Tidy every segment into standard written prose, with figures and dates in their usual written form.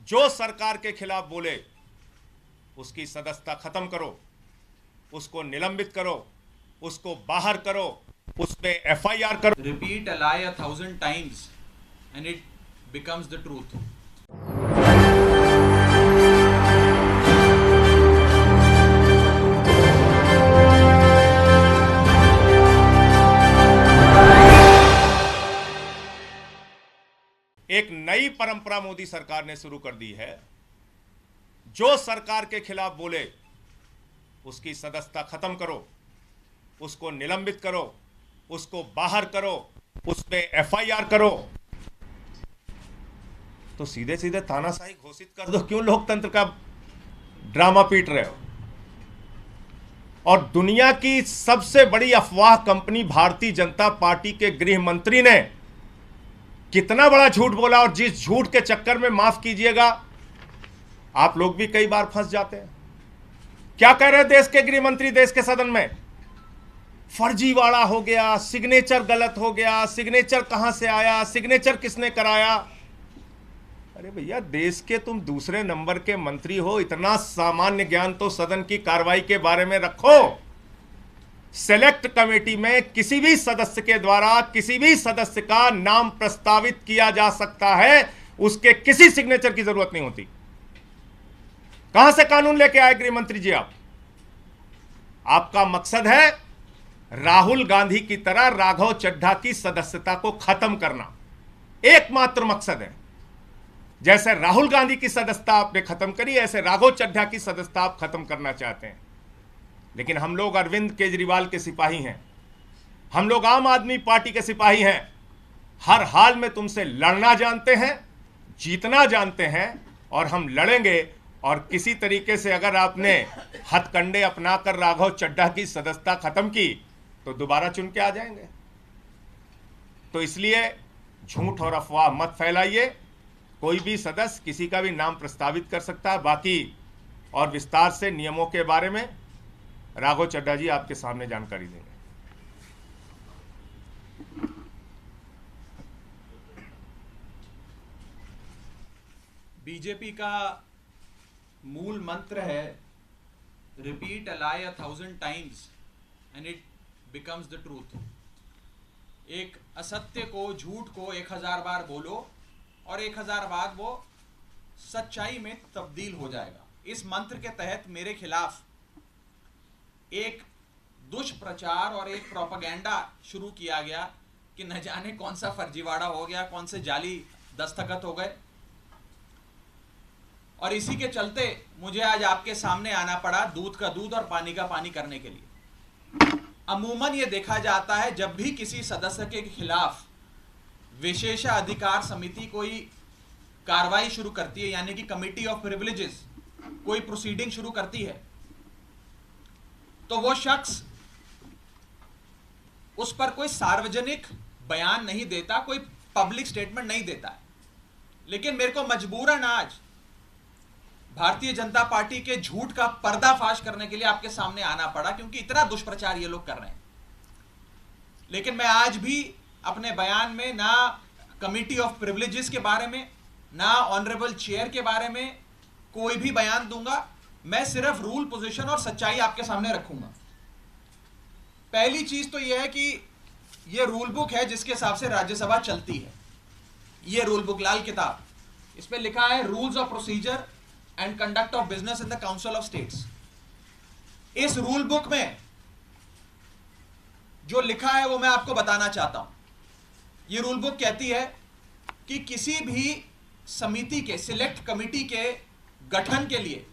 जो सरकार के खिलाफ बोले उसकी सदस्यता खत्म करो, उसको निलंबित करो, उसको बाहर करो, उस पे एफआईआर करो। Repeat a lie 1,000 times and it becomes the truth. एक नई परंपरा मोदी सरकार ने शुरू कर दी है। जो सरकार के खिलाफ बोले उसकी सदस्यता खत्म करो, उसको निलंबित करो, उसको बाहर करो, उस पे एफआईआर करो। तो सीधे सीधे तानाशाही घोषित कर दो, क्यों लोकतंत्र का ड्रामा पीट रहे हो? और दुनिया की सबसे बड़ी अफवाह कंपनी भारतीय जनता पार्टी के गृह मंत्री ने कितना बड़ा झूठ बोला, और जिस झूठ के चक्कर में, माफ कीजिएगा, आप लोग भी कई बार फंस जाते हैं। क्या कह रहे देश के गृह मंत्री देश के सदन में? फर्जीवाड़ा हो गया, सिग्नेचर गलत हो गया, सिग्नेचर कहां से आया, सिग्नेचर किसने कराया? अरे भैया, देश के तुम दूसरे नंबर के मंत्री हो, इतना सामान्य ज्ञान तो सदन की कार्रवाई के बारे में रखो। सेलेक्ट कमेटी में किसी भी सदस्य के द्वारा किसी भी सदस्य का नाम प्रस्तावित किया जा सकता है, उसके किसी सिग्नेचर की जरूरत नहीं होती। कहां से कानून लेके आए गृह मंत्री जी आप? आपका मकसद है राहुल गांधी की तरह राघव चड्ढा की सदस्यता को खत्म करना, एकमात्र मकसद है। जैसे राहुल गांधी की सदस्यता आपने खत्म करी, ऐसे राघव चड्ढा की सदस्यता आप खत्म करना चाहते हैं। लेकिन हम लोग अरविंद केजरीवाल के सिपाही हैं, हम लोग आम आदमी पार्टी के सिपाही हैं। हर हाल में तुमसे लड़ना जानते हैं, जीतना जानते हैं, और हम लड़ेंगे। और किसी तरीके से अगर आपने हथकंडे अपनाकर राघव चड्ढा की सदस्यता खत्म की तो दोबारा चुन के आ जाएंगे। तो इसलिए झूठ और अफवाह मत फैलाइए। कोई भी सदस्य किसी का भी नाम प्रस्तावित कर सकता है। बाकी और विस्तार से नियमों के बारे में राघव चड्ढा जी आपके सामने जानकारी देंगे। बीजेपी का मूल मंत्र है repeat a lie 1,000 times and it becomes the truth. एक असत्य को, झूठ को 1,000 बार बोलो और 1,000 बार वो सच्चाई में तब्दील हो जाएगा। इस मंत्र के तहत मेरे खिलाफ एक दुष्प्रचार और एक प्रोपेगेंडा शुरू किया गया कि न जाने कौन सा फर्जीवाड़ा हो गया, कौन से जाली दस्तखत हो गए, और इसी के चलते मुझे आज आपके सामने आना पड़ा दूध का दूध और पानी का पानी करने के लिए। अमूमन ये देखा जाता है जब भी किसी सदस्य के खिलाफ विशेषाधिकार समिति कोई कार्रवाई शुरू करती है, यानी कि कमिटी ऑफ प्रिविलेजेस कोई प्रोसीडिंग शुरू करती है, तो वो शख्स उस पर कोई सार्वजनिक बयान नहीं देता, कोई पब्लिक स्टेटमेंट नहीं देता है। लेकिन मेरे को मजबूरन आज भारतीय जनता पार्टी के झूठ का पर्दाफाश करने के लिए आपके सामने आना पड़ा, क्योंकि इतना दुष्प्रचार ये लोग कर रहे हैं। लेकिन मैं आज भी अपने बयान में ना कमिटी ऑफ प्रिविलेजेस के बारे में, ना ऑनरेबल चेयर के बारे में कोई भी बयान दूंगा। मैं सिर्फ रूल, पोजीशन और सच्चाई आपके सामने रखूंगा। पहली चीज तो यह है कि यह रूल बुक है जिसके हिसाब से राज्यसभा चलती है। यह रूल बुक, लाल किताब, इसमें लिखा है rules of procedure and conduct of business in the council of states. इस रूल बुक में जो लिखा है वो मैं आपको बताना चाहता हूं। यह रूल बुक कहती है कि किसी भी समिति के, सिलेक्ट कमिटी के गठन के लिए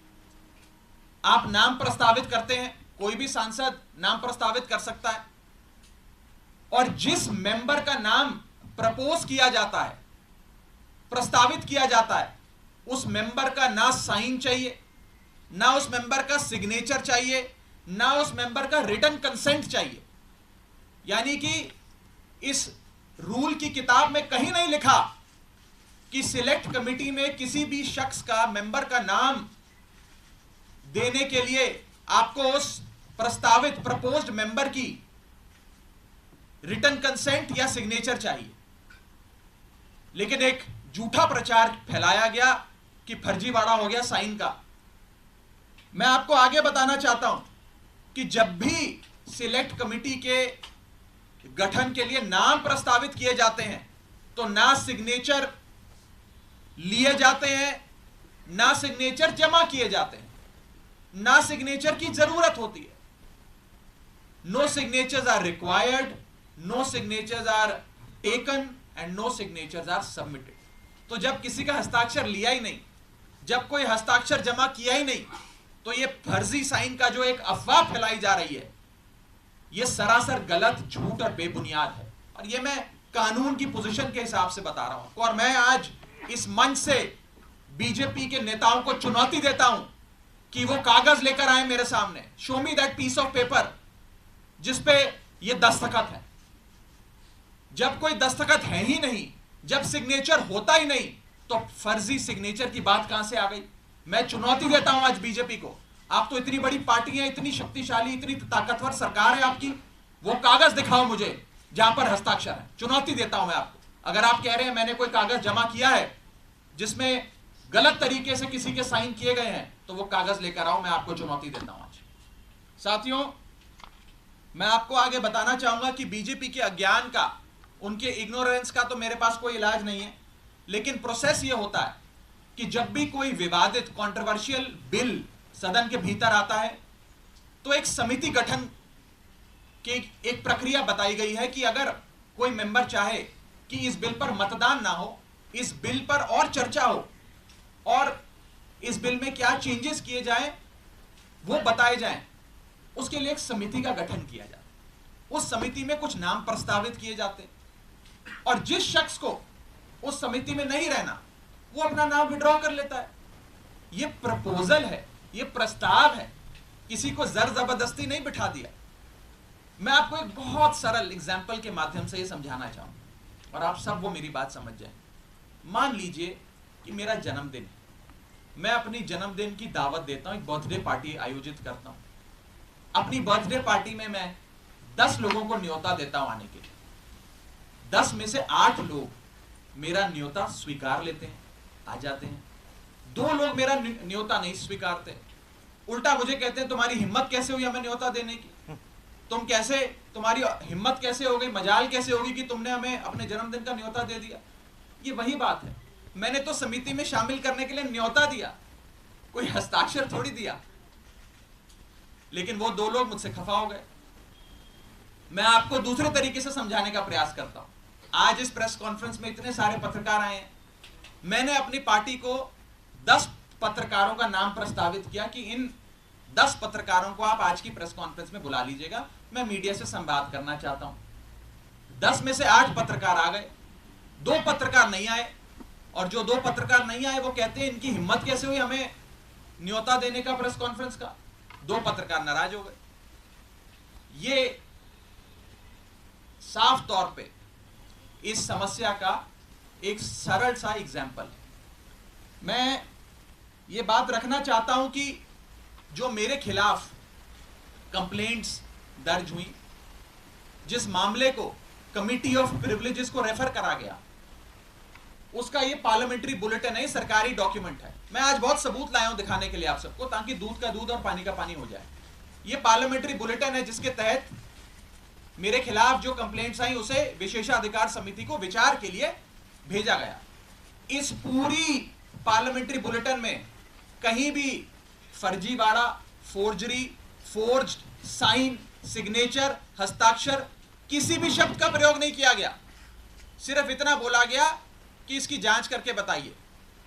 आप नाम प्रस्तावित करते हैं, कोई भी सांसद नाम प्रस्तावित कर सकता है, और जिस मेंबर का नाम प्रपोज किया जाता है, प्रस्तावित किया जाता है, उस मेंबर का ना साइन चाहिए, ना उस मेंबर का सिग्नेचर चाहिए, ना उस मेंबर का रिटन कंसेंट चाहिए। यानी कि इस रूल की किताब में कहीं नहीं लिखा कि सिलेक्ट कमिटी में किसी भी शख्स का, मेंबर का नाम देने के लिए आपको उस प्रस्तावित, प्रपोज्ड मेंबर की रिटन कंसेंट या सिग्नेचर चाहिए। लेकिन एक झूठा प्रचार फैलाया गया कि फर्जीवाड़ा हो गया साइन का। मैं आपको आगे बताना चाहता हूं कि जब भी सिलेक्ट कमेटी के गठन के लिए नाम प्रस्तावित किए जाते हैं तो ना सिग्नेचर लिए जाते हैं, ना सिग्नेचर जमा किए जाते हैं, ना सिग्नेचर की जरूरत होती है। No signatures are required, no signatures are taken and no signatures are submitted. तो जब किसी का हस्ताक्षर लिया ही नहीं, जब कोई हस्ताक्षर जमा किया ही नहीं, तो यह फर्जी साइन का जो एक अफवाह फैलाई जा रही है, यह सरासर गलत, झूठ और बेबुनियाद है। और यह मैं कानून की पोजीशन के हिसाब से बता रहा हूं। और मैं आज इस मंच से बीजेपी के नेताओं को चुनौती देता हूं कि वो कागज लेकर आए मेरे सामने, show me that piece of paper जिसपे ये दस्तखत है। जब कोई दस्तखत है ही नहीं, जब सिग्नेचर होता ही नहीं, तो फर्जी सिग्नेचर की बात कहां से आ गई? मैं चुनौती देता हूं आज बीजेपी को। आप तो इतनी बड़ी पार्टी है, इतनी शक्तिशाली, इतनी ताकतवर सरकार है आपकी, वो कागज दिखाओ मुझे जहां पर हस्ताक्षर है। चुनौती देता हूं मैं आपको। अगर आप कह रहे हैं मैंने कोई कागज जमा किया है जिसमें गलत तरीके से किसी के साइन किए गए हैं, तो वो कागज लेकर आओ। मैं आपको चुनौती देता हूं आज। साथियों, मैं आपको आगे बताना चाहूंगा कि बीजेपी के अज्ञान का, उनके इग्नोरेंस का तो मेरे पास कोई इलाज नहीं है, लेकिन प्रोसेस ये होता है कि जब भी कोई विवादित कंट्रोवर्शियल बिल सदन के भीतर आता है तो एक समिति गठन की एक प्रक्रिया बताई गई है कि अगर कोई मेंबर चाहे कि इस बिल पर मतदान ना हो, इस बिल पर और चर्चा हो और इस बिल में क्या चेंजेस किए जाएं वो बताए जाएं, उसके लिए एक समिति का गठन किया जाता है। उस समिति में कुछ नाम प्रस्तावित किए जाते हैं और जिस शख्स को उस समिति में नहीं रहना, वो अपना नाम विड्रॉ कर लेता है। ये प्रपोजल है, ये प्रस्ताव है, किसी को जर जबरदस्ती नहीं बिठा दिया। मैं आपको एक बहुत सरल एग्जाम्पल के माध्यम से ये समझाना चाहूंगा और आप सब वो मेरी बात समझ जाएं। मान लीजिए कि मेरा जन्मदिन है, मैं अपनी जन्मदिन की दावत देता हूं, एक बर्थडे पार्टी आयोजित करता हूं। अपनी बर्थडे पार्टी में मैं 10 लोगों को न्योता देता हूं आने के लिए। 10 में से 8 लोग मेरा न्योता स्वीकार लेते हैं, आ जाते हैं। 2 लोग मेरा न्योता नहीं स्वीकारते, उल्टा मुझे कहते हैं तुम्हारी हिम्मत कैसे हुई हमें न्योता देने की, तुम्हारी हिम्मत कैसे हो गई, मजाल कैसे होगी कि तुमने हमें अपने जन्मदिन का न्योता दे दिया। ये वही बात है, मैंने तो समिति में शामिल करने के लिए न्योता दिया, कोई हस्ताक्षर थोड़ी दिया। लेकिन वो 2 लोग मुझसे खफा हो गए। मैं आपको दूसरे तरीके से समझाने का प्रयास करता हूं। आज इस प्रेस कॉन्फ्रेंस में इतने सारे पत्रकार आए हैं, मैंने अपनी पार्टी को 10 पत्रकारों का नाम प्रस्तावित किया कि इन 10 पत्रकारों को आप आज की प्रेस कॉन्फ्रेंस में बुला लीजिएगा, मैं मीडिया से संवाद करना चाहता हूं। 10 में से 8 पत्रकार आ गए, 2 पत्रकार नहीं आए, और जो 2 पत्रकार नहीं आए वो कहते हैं इनकी हिम्मत कैसे हुई हमें न्योता देने का प्रेस कॉन्फ्रेंस का। 2 पत्रकार नाराज हो गए। ये साफ तौर पे इस समस्या का एक सरल सा एग्जाम्पल है। मैं ये बात रखना चाहता हूं कि जो मेरे खिलाफ कंप्लेंट्स दर्ज हुई, जिस मामले को कमिटी ऑफ प्रिविलेजेस को रेफर करा गया, उसका ये पार्लियामेंट्री बुलेटिन है, सरकारी डॉक्यूमेंट है। मैं आज बहुत सबूत लाया हूं दिखाने के लिए आप सबको, ताकि दूध का दूध और पानी का पानी हो जाए। ये पार्लियामेंट्री बुलेटिन है जिसके तहत मेरे खिलाफ जो कंप्लेंट्स आई उसे विशेषाधिकार समिति को विचार के लिए भेजा गया। इस पूरी पार्लियामेंट्री बुलेटिन में कहीं भी फर्जीवाड़ा, फोर्जरी, फोर्ज्ड साइन, सिग्नेचर, हस्ताक्षर, किसी भी शब्द का प्रयोग नहीं किया गया। सिर्फ इतना बोला गया कि इसकी जांच करके बताइए।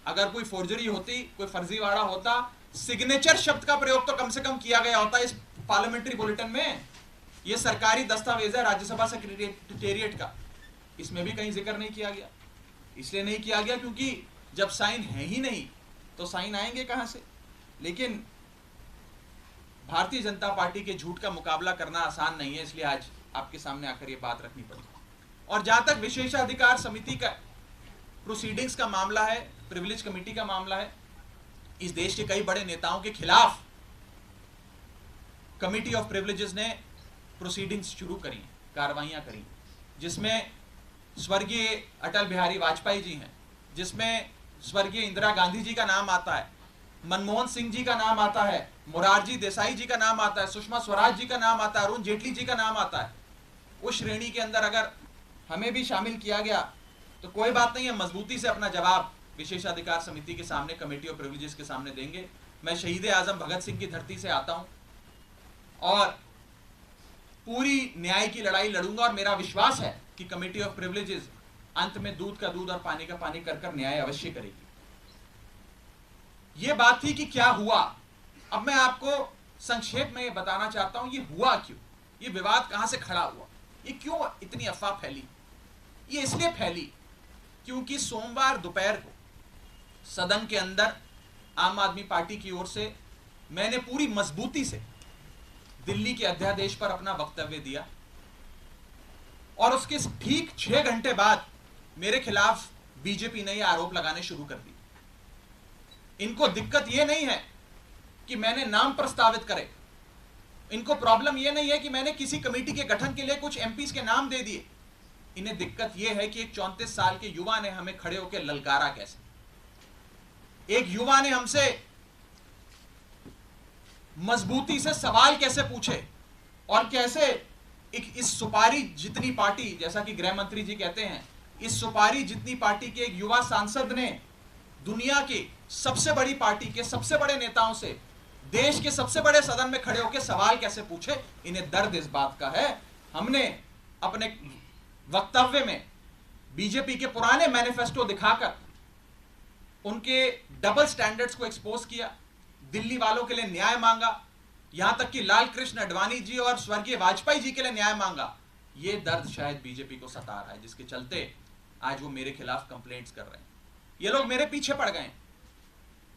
अगर कोई फोर्जरी होती, कोई फर्जीवाड़ा होता, सिग्नेचर शब्द का प्रयोग तो कम से कम किया गया होता इस पार्लियामेंट्री बुलेटिन में। यह सरकारी दस्तावेज है राज्यसभा सेक्रेटेरिएट का, इसमें भी कहीं जिक्र नहीं किया गया। इसलिए नहीं किया गया क्योंकि जब साइन है ही नहीं तो साइन आएंगे कहां से। लेकिन भारतीय जनता पार्टी के झूठ का मुकाबला करना आसान नहीं है, इसलिए आज आपके सामने आकर यह बात रखनी पड़ी। और जहां तक विशेषाधिकार समिति का प्रोसीडिंग्स का मामला है, प्रिविलेज कमेटी का मामला है, इस देश के कई बड़े नेताओं के खिलाफ कमिटी ऑफ प्रिविलेजेस ने प्रोसीडिंग्स शुरू करी, कार्रवाइयां करी, जिसमें स्वर्गीय अटल बिहारी वाजपेयी जी हैं, जिसमें स्वर्गीय इंदिरा गांधी जी का नाम आता है, मनमोहन सिंह जी का नाम आता है, मोरारजी देसाई जी का नाम आता है, सुषमा स्वराज जी का नाम आता है, अरुण जेटली जी का नाम आता है। उस श्रेणी के अंदर अगर हमें भी शामिल किया गया तो कोई बात नहीं है, मजबूती से अपना जवाब विशेषाधिकार समिति के सामने, कमेटी ऑफ प्रिविलेजेस के सामने देंगे। मैं शहीद आजम भगत सिंह की धरती से आता हूं और पूरी न्याय की लड़ाई लड़ूंगा, और मेरा विश्वास है कि कमेटी ऑफ प्रिविलेजेस अंत में दूध का दूध और पानी का पानी कर कर न्याय अवश्य करेगी। यह बात थी कि क्या हुआ। अब मैं आपको संक्षेप में यह बताना चाहता हूं, यह हुआ क्यों, यह विवाद कहां से खड़ा हुआ, ये क्यों इतनी अफवाह फैली। ये इसलिए फैली क्योंकि सोमवार दोपहर को सदन के अंदर आम आदमी पार्टी की ओर से मैंने पूरी मजबूती से दिल्ली के अध्यादेश पर अपना वक्तव्य दिया, और उसके ठीक 6 घंटे बाद मेरे खिलाफ बीजेपी ने यह आरोप लगाने शुरू कर दिए। इनको दिक्कत यह नहीं है कि मैंने नाम प्रस्तावित करे, इनको प्रॉब्लम यह नहीं है कि मैंने किसी कमेटी के गठन के लिए कुछ एमपीज के नाम दे दिए। इन्हें दिक्कत यह है कि एक 34 साल के युवा ने हमें खड़े होकर ललकारा कैसे, एक युवा ने हमसे मजबूती से सवाल कैसे पूछे, और कैसे इस सुपारी जितनी पार्टी, जैसा कि गृह मंत्री जी कहते हैं, इस सुपारी जितनी पार्टी के एक युवा सांसद ने दुनिया की सबसे बड़ी पार्टी के सबसे बड़े नेताओं से देश के सबसे बड़े सदन में खड़े होकर सवाल कैसे पूछे। इन्हें दर्द इस बात का है। हमने अपने वक्तव्य में बीजेपी के पुराने मैनिफेस्टो दिखाकर उनके डबल स्टैंडर्ड्स को एक्सपोज किया, दिल्ली वालों के लिए न्याय मांगा, यहां तक कि लाल कृष्ण अडवाणी जी और स्वर्गीय वाजपेयी जी के लिए न्याय मांगा। यह दर्द शायद बीजेपी को सता रहा है, जिसके चलते आज वो मेरे खिलाफ कंप्लेंट्स कर रहे हैं। ये लोग मेरे पीछे पड़ गए,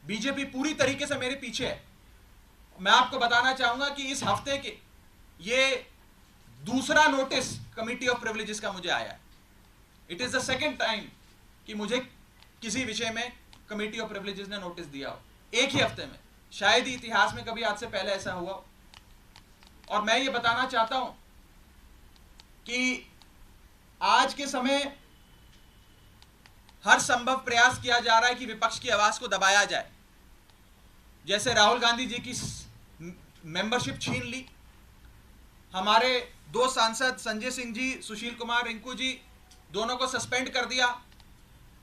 बीजेपी पूरी तरीके से मेरे पीछे है। मैं आपको बताना चाहूंगा कि इस हफ्ते के ये दूसरा नोटिस कमेटी ऑफ प्रिविलेजेस का मुझे आया है। It is the second time कि मुझे किसी विषय में कमेटी ऑफ प्रिविलेजेस ने नोटिस दिया हो एक ही हफ्ते में। शायद ही इतिहास में कभी आज से पहले ऐसा हुआ हो। और मैं ये बताना चाहता हूं कि आज के समय हर संभव प्रयास किया जा रहा है कि विपक्ष की आवाज को दबाया जाए। जैसे राहुल गांधी जी की मेंबरशिप छीन ली, हमारे 2 सांसद संजय सिंह जी, सुशील कुमार रिंकू जी, दोनों को सस्पेंड कर दिया,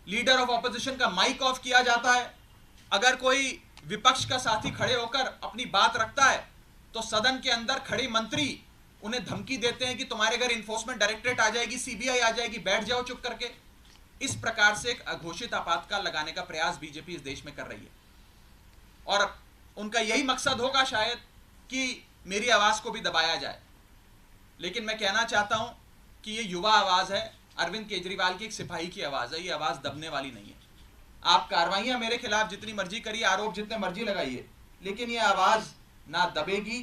लीडर ऑफ ऑपोजिशन का माइक ऑफ किया जाता है। अगर कोई विपक्ष का साथी खड़े होकर अपनी बात रखता है तो सदन के अंदर खड़े मंत्री उन्हें धमकी देते हैं कि तुम्हारे घर इन्फोर्समेंट डायरेक्टरेट आ जाएगी, सीबीआई आ जाएगी, बैठ जाओ चुप करके। इस प्रकार से एक अघोषित आपातकाल लगाने का प्रयास बीजेपी इस देश में कर रही है, और उनका यही मकसद होगा शायद कि मेरी आवाज को भी दबाया जाए। लेकिन मैं कहना चाहता हूं कि ये युवा आवाज है, अरविंद केजरीवाल की एक सिपाही की आवाज है, ये आवाज दबने वाली नहीं है। आप कार्रवाइयां मेरे खिलाफ जितनी मर्जी करिए, आरोप जितने मर्जी लगाइए, लेकिन ये आवाज ना दबेगी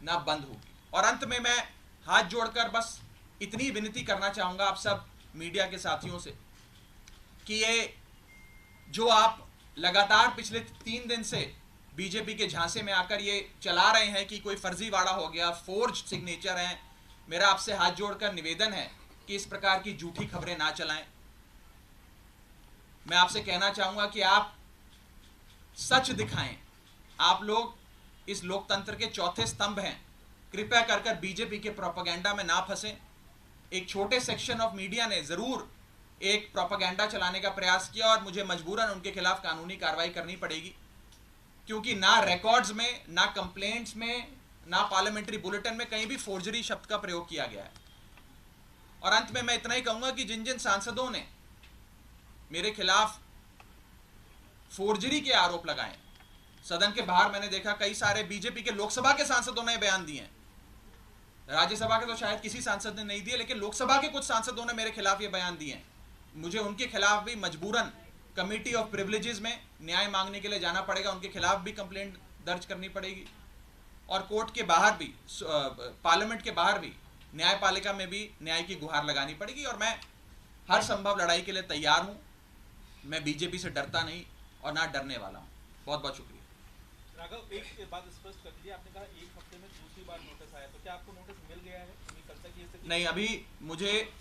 ना बंद होगी। और अंत में मैं हाथ जोड़कर बस इतनी विनती करना चाहूंगा आप सब मीडिया के साथियों से कि ये जो आप लगातार पिछले 3 दिन से बीजेपी के झांसे में आकर ये चला रहे हैं कि कोई फर्जीवाड़ा हो गया, फोर्ज सिग्नेचर हैं, मेरा आपसे हाथ जोड़कर निवेदन है कि इस प्रकार की झूठी खबरें ना चलाएं। मैं आपसे कहना चाहूंगा कि आप सच दिखाएं। आप लोग इस लोकतंत्र के चौथे स्तंभ हैं, कृपया कर बीजेपी के प्रोपेगेंडा में ना फंसें। एक छोटे सेक्शन ऑफ मीडिया ने जरूर एक प्रोपेगेंडा चलाने का प्रयास किया और मुझे मजबूरन उनके खिलाफ कानूनी कार्रवाई करनी पड़ेगी, क्योंकि ना रिकॉर्ड्स में, ना कंप्लेंट्स में, ना पार्लियामेंट्री बुलेटिन में कहीं भी फोर्जरी शब्द का प्रयोग किया गया है। और अंत में मैं इतना ही कहूंगा कि जिन जिन सांसदों ने मेरे खिलाफ फोर्जरी के आरोप लगाए, सदन के बाहर मैंने देखा कई सारे बीजेपी के लोकसभा के सांसदों ने बयान दिए हैं, राज्यसभा के तो शायद किसी सांसद ने नहीं दिए, लेकिन लोकसभा के कुछ सांसदों ने मेरे खिलाफ ये बयान दिए हैं। मुझे उनके खिलाफ भी मजबूरन कमेटी ऑफ प्रिविलेजेस में न्याय मांगने के लिए जाना पड़ेगा, उनके खिलाफ भी कंप्लेंट दर्ज करनी पड़ेगी, और कोर्ट के बाहर भी, पार्लियामेंट के बाहर भी, न्यायपालिका में भी न्याय की गुहार लगानी पड़ेगी। और मैं हर संभव लड़ाई के लिए तैयार हूं। मैं बीजेपी से डरता नहीं और ना डरने वाला हूं। बहुत बहुत शुक्रिया। राघव, एक बात स्पष्ट कर दीजिए, आपने कहा एक हफ्ते में दूसरी बार नोटिस आया, तो क्या आपको नोटिस मिल गया है? नहीं, अभी मुझे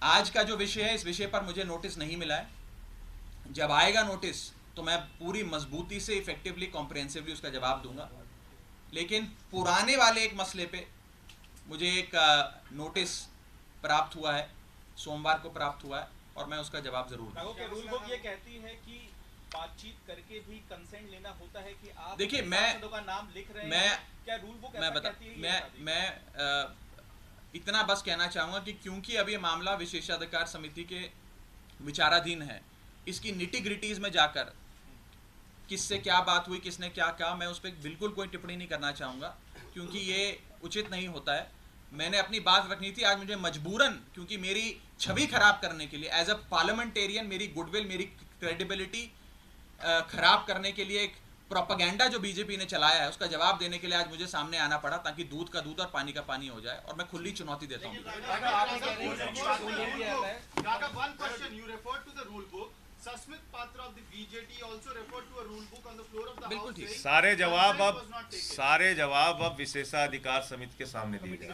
आज का जो विषय है इस विषय पर मुझे नोटिस नहीं मिला है। जब आएगा नोटिस तो मैं पूरी मजबूती से इफेक्टिवली कॉम्प्रिहेंसिवली उसका जवाब दूंगा। लेकिन पुराने वाले एक मसले पे मुझे एक नोटिस प्राप्त हुआ है, सोमवार को प्राप्त हुआ है, और मैं उसका जवाब जरूर दूंगा। राघव, क्या रूल बुक ये कहती है कि बातचीत करके भी कंसेंट लेना होता है कि आप देखिए, सांसदों का नाम लिख रहे हैं, क्या रूल बुक ऐसा कहती है? ये बता दीजिए। मैं इतना बस कहना चाहूँगा कि क्योंकि अब ये मामला विशेषाधिकार समिति के विचाराधीन है, इसकी निटी ग्रिटीज में जाकर किससे क्या बात हुई, किसने क्या कहा, मैं उस पर बिल्कुल कोई टिप्पणी नहीं करना चाहूँगा, क्योंकि ये उचित नहीं होता है। मैंने अपनी बात रखनी थी, आज मुझे मजबूरन, क्योंकि मेरी छवि खराब करने के लिए एज अ पार्लियामेंटेरियन, मेरी गुडविल, मेरी क्रेडिबिलिटी खराब करने के लिए एक प्रोपेगेंडा जो बीजेपी ने चलाया है, उसका जवाब देने के लिए आज मुझे सामने आना पड़ा, ताकि दूध का दूध और पानी का पानी हो जाए, और मैं खुली चुनौती देता हूँ। Susmit Patra of the BJT also referred to a rule book on the floor of the बिल्कुल House ठीक। saying सारे that जवाब consent अब was not taken. सारे जवाब अब विशेषाधिकार समिति के सामने दिए गए।